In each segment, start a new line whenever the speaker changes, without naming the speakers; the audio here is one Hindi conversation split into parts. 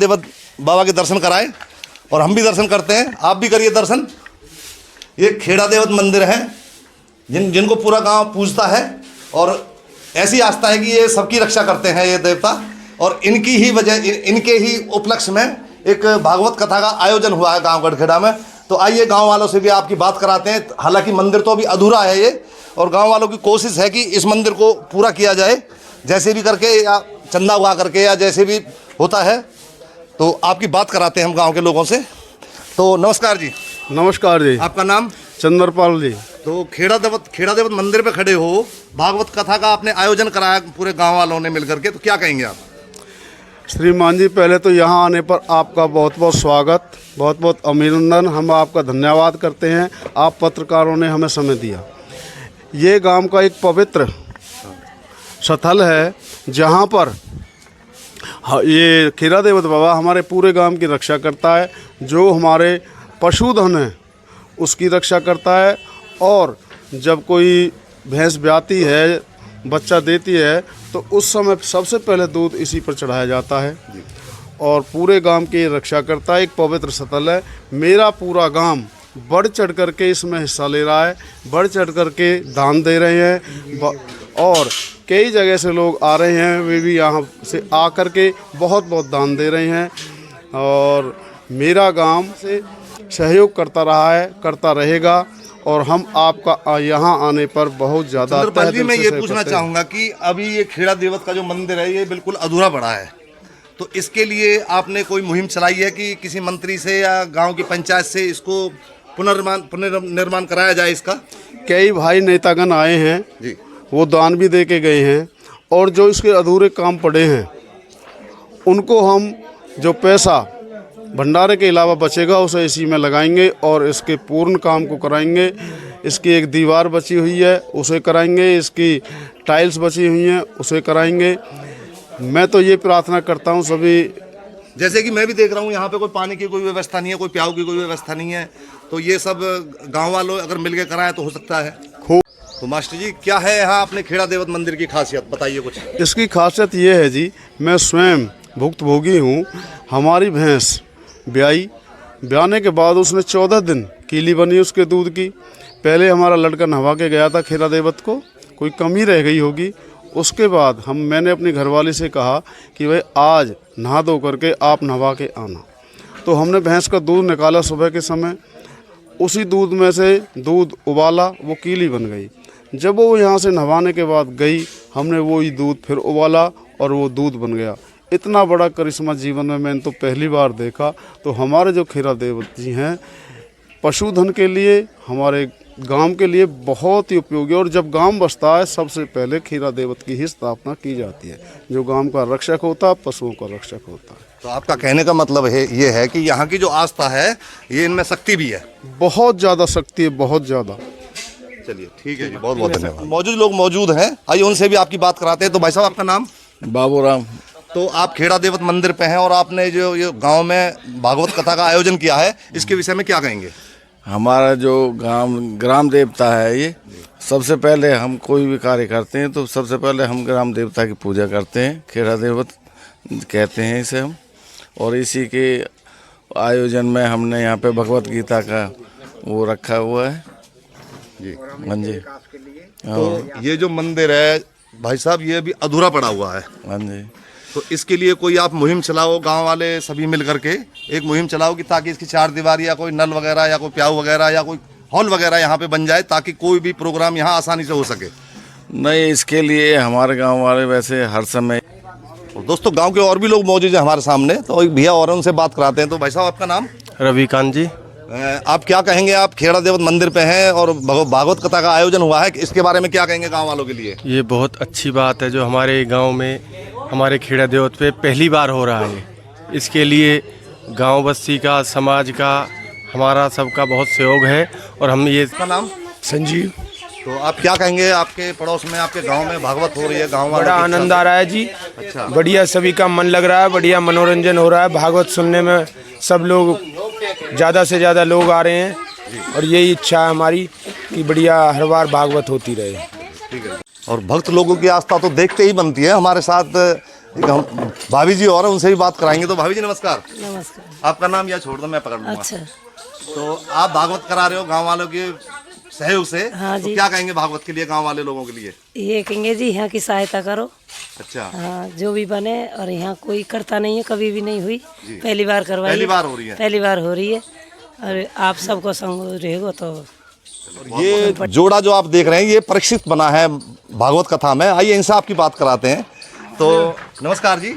देवत बाबा के दर्शन कराए और हम भी दर्शन करते हैं, आप भी करिए दर्शन। ये खेड़ा देवत मंदिर है जिनको पूरा गांव पूजता है और ऐसी आस्था है कि ये सबकी रक्षा करते हैं ये देवता। और इनकी ही वजह, इनके ही उपलक्ष्य में एक भागवत कथा का आयोजन हुआ है गांव गढ़खेड़ा में। तो आइए गांव वालों से भी आपकी बात कराते हैं। हालांकि मंदिर तो अभी अधूरा है ये, और गांव वालों की कोशिश है कि इस मंदिर को पूरा किया जाए जैसे भी करके, या चंदा उगा करके, या जैसे भी होता है। तो आपकी बात कराते हैं हम गांव के लोगों से। तो नमस्कार जी।
नमस्कार जी।
आपका नाम?
चंद्रपाल जी।
तो खेड़ा देवत मंदिर पे खड़े हो, भागवत कथा का आपने आयोजन कराया पूरे गांव वालों ने मिलकर के, तो क्या कहेंगे आप?
श्रीमान जी, पहले तो यहाँ आने पर आपका बहुत बहुत स्वागत, बहुत बहुत अभिनंदन, हम आपका धन्यवाद करते हैं। आप पत्रकारों ने हमें समय दिया। ये गांव का एक पवित्र स्थल है जहाँ पर ये खेड़ा देवत बाबा हमारे पूरे गांव की रक्षा करता है। जो हमारे पशुधन है उसकी रक्षा करता है, और जब कोई भैंस ब्याती है, बच्चा देती है, तो उस समय सबसे पहले दूध इसी पर चढ़ाया जाता है और पूरे गांव की रक्षा करता है। एक पवित्र स्थल है। मेरा पूरा गांव बढ़ चढ़ करके इसमें हिस्सा ले रहा है, बढ़ चढ़ करके दान दे रहे हैं, और कई जगह से लोग आ रहे हैं, वे भी यहाँ से आ करके बहुत बहुत दान दे रहे हैं। और मेरा गांव से सहयोग करता रहा है, करता रहेगा, और हम आपका यहाँ आने पर बहुत ज़्यादा
चंद्रपाल जी, मैं ये पूछना चाहूँगा कि अभी ये खेड़ा देवत का जो मंदिर है ये बिल्कुल अधूरा पड़ा है, तो इसके लिए आपने कोई मुहिम चलाई है कि किसी मंत्री से या गांव की पंचायत से इसको पुनर्निर्माण कराया जाए इसका?
कई भाई नेतागण आए हैं
जी,
वो दान भी दे के गए हैं, और जो इसके अधूरे काम पड़े हैं उनको हम जो पैसा भंडारे के अलावा बचेगा उसे इसी में लगाएंगे और इसके पूर्ण काम को कराएंगे। इसकी एक दीवार बची हुई है उसे कराएंगे, इसकी टाइल्स बची हुई हैं उसे कराएंगे। मैं तो ये प्रार्थना करता हूँ सभी,
जैसे कि मैं भी देख रहा हूँ यहाँ पे कोई पानी की कोई व्यवस्था नहीं है, कोई प्याऊ की कोई व्यवस्था नहीं है, तो ये सब गांव वालों अगर मिल के कराएं तो हो सकता है खूब। तो मास्टर जी, क्या है यहाँ अपने खेड़ा देवत मंदिर की खासियत, बताइए कुछ।
इसकी खासियत ये है जी, मैं स्वयं भुक्तभोगी हूँ। हमारी भैंस ब्याने के बाद उसने 14 दिन कीली बनी उसके दूध की। पहले हमारा लड़का नहवा के गया था खेड़ा देवत को, कोई कमी रह गई होगी। उसके बाद मैंने अपनी घरवाली से कहा कि भाई आज नहा धो करके आप नहवा के आना। तो हमने भैंस का दूध निकाला सुबह के समय, उसी दूध में से दूध उबाला, वो कीली बन गई। जब वो यहाँ से नहवाने के बाद गई, हमने वही दूध फिर उबाला और वो दूध बन गया। इतना बड़ा करिश्मा जीवन में मैंने तो पहली बार देखा। तो हमारे जो खेड़ा देवत जी हैं पशुधन के लिए, हमारे गांव के लिए बहुत ही उपयोगी, और जब गांव बसता है सबसे पहले खेड़ा देवत की ही स्थापना की जाती है। जो गांव का रक्षक होता है पशुओं का रक्षक होता है।
तो आपका कहने का मतलब है ये है कि यहाँ की जो आस्था है ये इनमें शक्ति भी है, बहुत
ज़्यादा शक्ति है, बहुत ज़्यादा।
चलिए ठीक है जी, बहुत बहुत धन्यवाद। मौजूद लोग मौजूद हैं, आइए उनसे भी आपकी बात कराते हैं। तो भाई साहब, आपका नाम?
बाबूराम।
तो आप खेड़ा देवत मंदिर पे हैं और आपने जो ये गांव में भागवत कथा का आयोजन किया है, इसके विषय में क्या कहेंगे?
हमारा जो ग्राम देवता है, ये सबसे पहले हम कोई भी कार्य करते हैं तो सबसे पहले हम ग्राम देवता की पूजा करते हैं। खेड़ा देवत कहते हैं इसे हम, और इसी के आयोजन में हमने यहाँ पे भगवत गीता का वो रखा हुआ है
जी।
हाँ जी।
तो ये जो मंदिर है भाई साहब, ये अभी अधूरा पड़ा हुआ है।
हाँ जी।
तो इसके लिए कोई आप मुहिम चलाओ, गांव वाले सभी मिल करके एक मुहिम चलाओ कि ताकि इसकी चार दीवारी या कोई नल वगैरह या कोई प्याऊ वगैरह या कोई हॉल वगैरह यहाँ पे बन जाए, ताकि कोई भी प्रोग्राम यहाँ आसानी से हो सके।
नहीं, इसके लिए हमारे गांव वाले वैसे हर समय।
और दोस्तों, गांव के और भी लोग मौजूद हैं हमारे सामने, तो एक भैया और उनसे बात कराते हैं। तो भाई साहब, आपका नाम?
रविकांत जी।
आप क्या कहेंगे? आप खेड़ा देवत मंदिर पे हैं और भागवत कथा का आयोजन हुआ है, इसके बारे में क्या कहेंगे गाँव वालों के लिए?
ये बहुत अच्छी बात है जो हमारे गांव में, हमारे खेड़ा देवत पे पहली बार हो रहा है। इसके लिए गांव बस्ती का, समाज का, हमारा सबका बहुत सहयोग है। और हम ये।
इसका नाम?
संजीव।
तो आप क्या कहेंगे? आपके पड़ोस में, आपके गांव में भागवत हो रही है, गांव वालों
बड़ा आनंद आ रहा है जी।
अच्छा,
बढ़िया, सभी का मन लग रहा है, बढ़िया मनोरंजन हो रहा है। भागवत सुनने में सब लोग, ज़्यादा से ज़्यादा लोग आ रहे हैं, और यही इच्छा है हमारी कि बढ़िया हर बार भागवत होती रहे।
ठीक है। और भक्त लोगों की आस्था तो देखते ही बनती है। हमारे साथ एक हम भाभी जी और हैं, उनसे भी बात कराएंगे। तो भाभी जी नमस्कार।
नमस्कार।
आपका नाम या छोड़ दो, मैं पकड़ लूंगा।
अच्छा।
तो आप भागवत करा रहे हो गांव वालों के सहयोग से।
हाँ
तो
जी।
क्या कहेंगे भागवत के लिए, गांव वाले लोगों के लिए?
ये कहेंगे जी यहाँ की सहायता करो।
अच्छा।
हाँ, जो भी बने। और यहाँ कोई करता नहीं है, कभी भी नहीं हुई, पहली बार करवाई।
पहली बार हो रही है।
पहली बार हो रही है। और आप सबको संग रहेगा तो।
ये जोड़ा जो आप देख रहे हैं ये परीक्षित बना है भागवत कथा में। आइए इनसे आपकी बात कराते हैं। तो नमस्कार जी,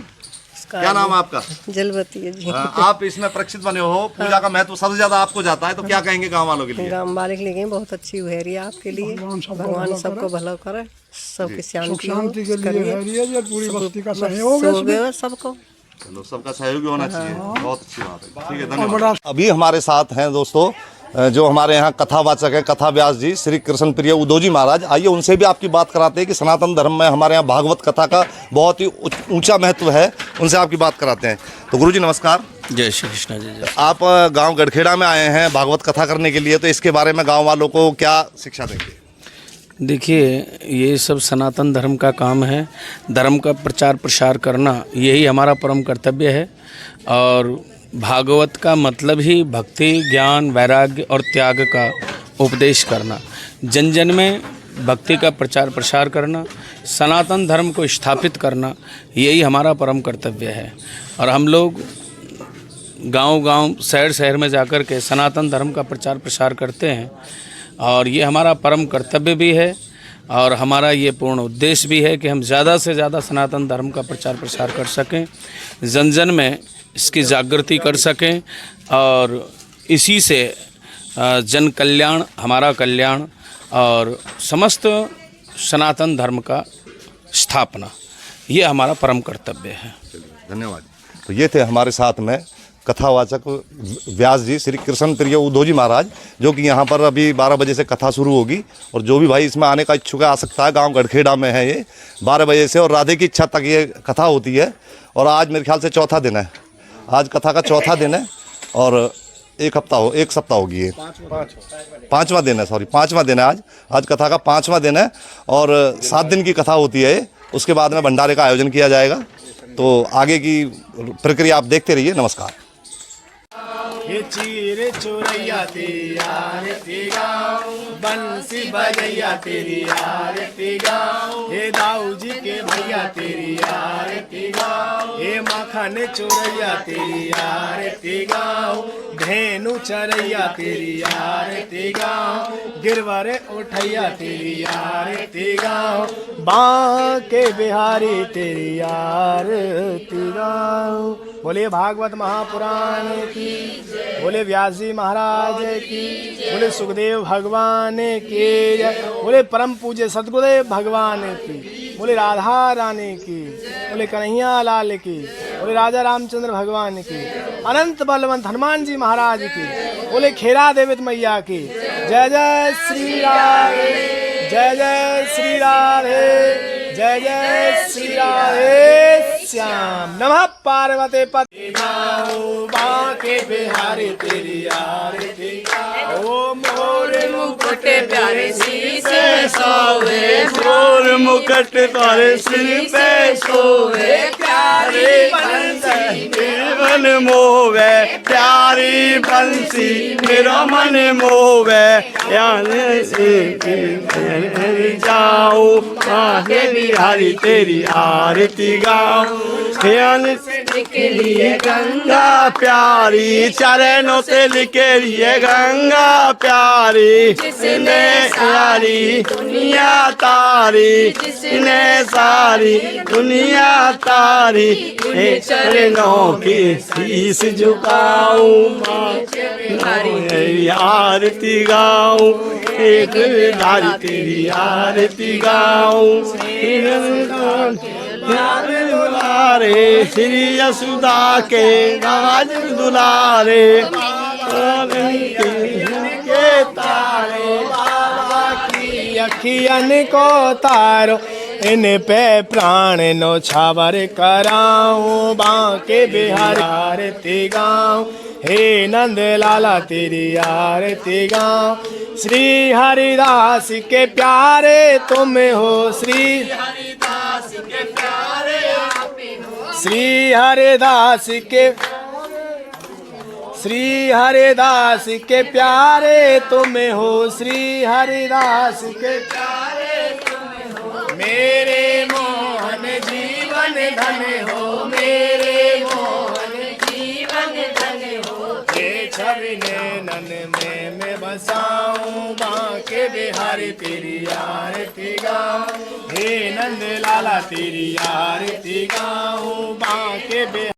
क्या नाम है आपका?
जलवती है जी।
आप इसमें परीक्षित बने हो। पूजा का महत्व सबसे ज्यादा आपको जाता है, तो क्या कहेंगे गांव वालों के लिए?
गाँव वाले के लिए बहुत अच्छी हुएरी है आपके लिए। भगवान सबको भला करे, सबकी शांति पूरी बस्ती का सहयोग है सबको।
चलो, सबका सहयोग भी होना चाहिए। बहुत अच्छी बात है। ठीक है, धन्यवाद। अभी हमारे साथ हैं दोस्तों जो हमारे यहाँ कथावाचक है, कथा व्यास जी, श्री कृष्ण प्रिय उदोजी महाराज। आइए उनसे भी आपकी बात कराते हैं कि सनातन धर्म में हमारे यहाँ भागवत कथा का बहुत ही ऊंचा महत्व है। उनसे आपकी बात कराते हैं। तो गुरुजी नमस्कार।
जय श्री कृष्ण जी। जय।
आप गांव गढ़खेड़ा में आए हैं भागवत कथा करने के लिए, तो इसके बारे में गांव वालों को क्या शिक्षा देंगे?
देखिए, ये सब सनातन धर्म का काम है। धर्म का प्रचार प्रसार करना यही हमारा परम कर्तव्य है। और भागवत का मतलब ही भक्ति, ज्ञान, वैराग्य और त्याग का उपदेश करना, जन जन में भक्ति का प्रचार प्रसार करना, सनातन धर्म को स्थापित करना, यही हमारा परम कर्तव्य है। और हम लोग गांव-गांव, शहर-शहर में जाकर के सनातन धर्म का प्रचार प्रसार करते हैं। और ये हमारा परम कर्तव्य भी है और हमारा ये पूर्ण उद्देश्य भी है कि हम ज़्यादा से ज़्यादा सनातन धर्म का प्रचार प्रसार कर सकें, जन जन में इसकी जागृति कर सकें और इसी से जन कल्याण, हमारा कल्याण और समस्त सनातन धर्म का स्थापना, ये हमारा परम कर्तव्य है।
धन्यवाद। तो ये थे हमारे साथ में कथावाचक व्यास जी, श्री कृष्ण प्रिय उदोजी महाराज, जो कि यहाँ पर अभी 12 बजे से कथा शुरू होगी। और जो भी भाई इसमें आने का इच्छुक है आ सकता है। गांव गढ़खेड़ा में है ये, 12 बजे से और राधे की इच्छा तक ये कथा होती है। और आज मेरे ख्याल से चौथा दिन है, आज कथा का चौथा दिन है और एक सप्ताह होगी ये, पाँचवा दिन है, सॉरी 5वां दिन है आज कथा का 5वां दिन है। और 7 दिन की कथा होती है। उसके बाद में भंडारे का आयोजन किया जाएगा। तो आगे की प्रक्रिया आप देखते रहिए। नमस्कार।
ये चीर चोरैया तेरी आरती गाओ, बंसी बजैया तेरी आरती गाओ, हे दाऊ जी के भैया तेरी आरती गाओ, हे मखन चोरैया तेरी आरती गाओ, धेनु चरैया तेरी आरती गाओ, गिरवर उठैया तेरी आरती गाओ, बांके बिहारी तेरी आरती गाओ। बोले भागवत महापुराण की, बोले व्यास जी महाराज की, बोले सुखदेव भगवान की, बोले परम पूज्य सतगुरुदेव भगवान की, बोले राधा रानी की, बोले कन्हैया लाल की, बोले राजा रामचंद्र भगवान की, अनंत बलवंत हनुमान जी महाराज की, बोले खेरा देवित मैया की। जय जय श्री राधे, जय जय श्री राधे, जय जय श्री राधे श्याम। नमः पार्वती पते गाओ, बांके बिहारी तेरी आरती गाओ, मोर मुकुट प्यारे सिर पे सोवे, मोर मुकुट प्यारे सिर पे सोवे, प्यारी बंसी मेरा मन मोवे, प्यारी बंसी मेरा मन मोवे, जाओ बांके बिहारी तेरी आरती गाओ, के लिए गंगा प्यारी, चरणों से लिखे लिए गंगा प्यारी, जिसने सारी दुनिया तारी, जिसने सारी दुनिया तारी, चरणों की शीश झुकाऊं, आरती गाऊं, एक धारी तेरी आरती गाऊं, दुलारे श्री यशोदा के राज दुलारे, के तारे बाबा की अखियन को तारो, इन पे प्राण नो छावर कराऊं, बांके बिहारी आरती गाऊं, हे नंद लाला तेरी आरती गाऊं, श्री हरिदास के प्यारे तुम हो, श्री हरिदास के प्यारे आप हो, श्री हरिदास के प्यारे तुम हो, श्री हरिदास के प्यारे तुम हो, मेरे मोहन जीवन धन हो, मेरे मोहन जीवन धन हो। ये छवि नैनन में मैं बसाऊं, बांके बिहारी तेरी आरती गाऊं, हे नंद लाला तेरी आरती गाऊं, बांके बिहारी।